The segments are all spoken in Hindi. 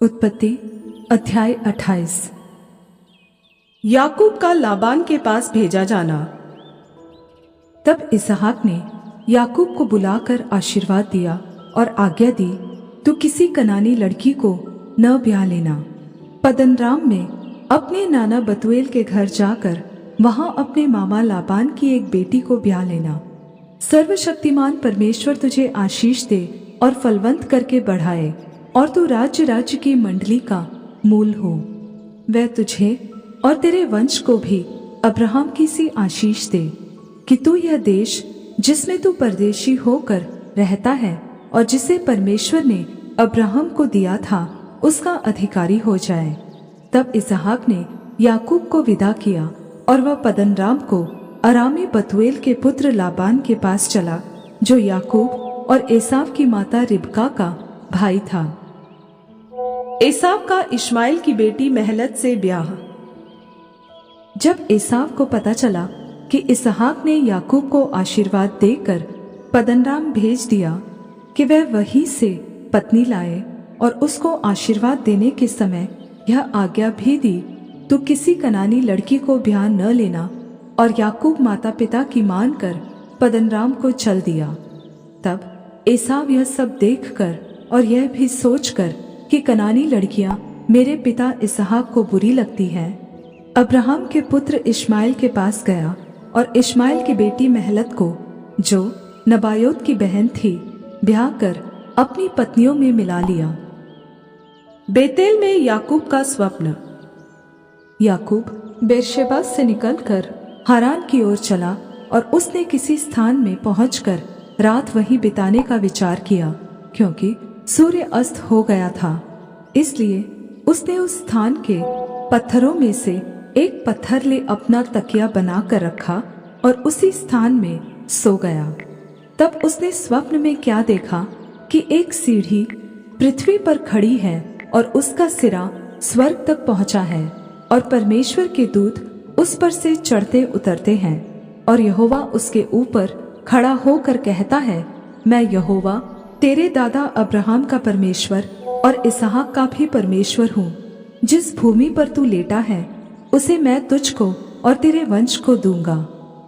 उत्पत्ति अध्याय 28। याकूब का लाबान के पास भेजा जाना। तब इसहाक ने याकूब को बुलाकर आशीर्वाद दिया और आज्ञा दी, तू किसी कनानी लड़की को न ब्याह लेना। पद्दनराम में अपने नाना बतूएल के घर जाकर वहां अपने मामा लाबान की एक बेटी को ब्याह लेना। सर्वशक्तिमान परमेश्वर तुझे आशीष दे और फलवंत करके बढ़ाए, और तू राज्य राज्य की मंडली का मूल हो। वह तुझे और तेरे वंश को भी अब्राहम की सी आशीष दे कि तू यह देश जिसमें तू परदेशी होकर रहता है और जिसे परमेश्वर ने अब्राहम को दिया था उसका अधिकारी हो जाए। तब इसहाक ने याकूब को विदा किया और वह पद्दनराम को अरामी बतूएल के पुत्र लाबान के पास चला, जो याकूब और एसाव की माता रिबका का भाई था। एसाव का इश्माएल की बेटी महलत से ब्याह। जब एसाव को पता चला कि इसहाक ने याकूब को आशीर्वाद देकर पद्दनराम भेज दिया कि वह वहीं से पत्नी लाए, और उसको आशीर्वाद देने के समय यह आज्ञा भी दी, तू किसी कनानी लड़की को ब्याह न लेना, और याकूब माता पिता की मानकर पद्दनराम को चल दिया। तब एसाव यह सब देखकर और यह भी सोचकर कि कनानी लड़कियां मेरे पिता इसहाक को बुरी लगती हैं, अब्राहम के पुत्र इश्माएल के पास गया और इश्माएल की बेटी महलत को, जो नबायोत की बहन थी, ब्याह कर अपनी पत्नियों में मिला लिया। बेतेल में याकूब का स्वप्न। याकूब बेरशेबा से निकलकर हारान की ओर चला, और उसने किसी स्थान में पहुंचकर रात वहीं बिताने का विचार किया, क्योंकि सूर्य अस्त हो गया था। इसलिए उसने उस स्थान के पत्थरों में से एक पत्थर ले अपना तकिया बना कर रखा और उसी स्थान में सो गया। तब उसने स्वप्न में क्या देखा कि एक सीढ़ी पृथ्वी पर खड़ी है और उसका सिरा स्वर्ग तक पहुंचा है, और परमेश्वर के दूत उस पर से चढ़ते उतरते हैं, और यहोवा उसके ऊपर खड़ा होकर कहता है, मैं यहोवा तेरे दादा अब्राहम का परमेश्वर और इसहाक का भी परमेश्वर हूँ। जिस भूमि पर तू लेटा है उसे मैं तुझको और तेरे वंश को दूंगा,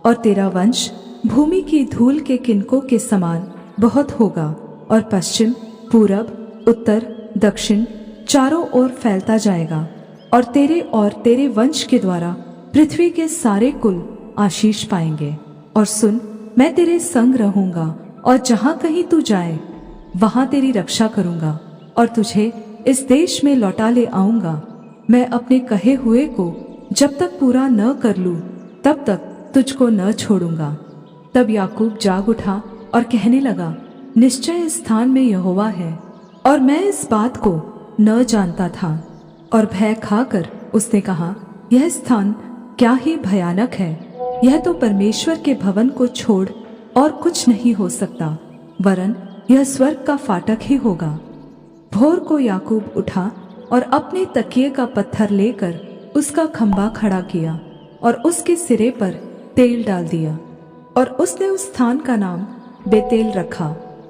और तेरा वंश भूमि की धूल के किनकों के समान बहुत होगा, और पश्चिम, पूरब, उत्तर, दक्षिण चारों ओर फैलता जाएगा, और तेरे वंश के द्वारा पृथ्वी के सारे कुल आशीष पाएंगे। और सुन, मैं तेरे संग रहूंगा, और जहां कहीं तू जाए वहां तेरी रक्षा करूंगा, और तुझे इस देश में लौटा ले आऊंगा। मैं अपने कहे हुए को जब तक पूरा न कर लूं तब तक तुझको न छोड़ूंगा। तब याकूब जाग उठा और कहने लगा, निश्चय इस स्थान में यहोवा है, और मैं इस बात को न जानता था। और भय खाकर उसने कहा, यह स्थान क्या ही भयानक है, यह तो परमेश्वर के भवन को छोड़ और कुछ नहीं हो सकता, वरन यह स्वर्ग का फाटक ही होगा। भोर को याकूब उठा और अपने तकिए का पत्थर लेकर उसका खंभा खड़ा किया और उसके सिरे पर तेल डाल दिया, और उसने उस स्थान का नाम बेतेल रखा,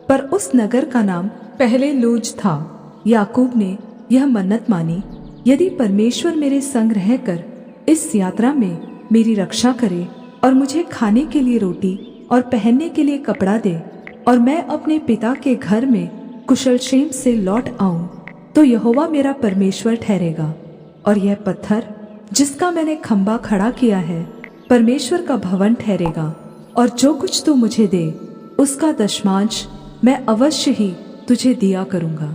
पर उस नगर का नाम पहले लूज था। याकूब ने यह मन्नत मानी, यदि परमेश्वर मेरे संग रहकर इस यात्रा में मेरी रक्षा करे और मुझे खाने के लिए रोटी और पहनने के लिए कपड़ा दे, और मैं अपने पिता के घर में कुशल क्षेम से लौट आऊं, तो यहोवा मेरा परमेश्वर ठहरेगा, और यह पत्थर जिसका मैंने खंभा खड़ा किया है परमेश्वर का भवन ठहरेगा, और जो कुछ तू मुझे दे उसका दशमांश मैं अवश्य ही तुझे दिया करूंगा।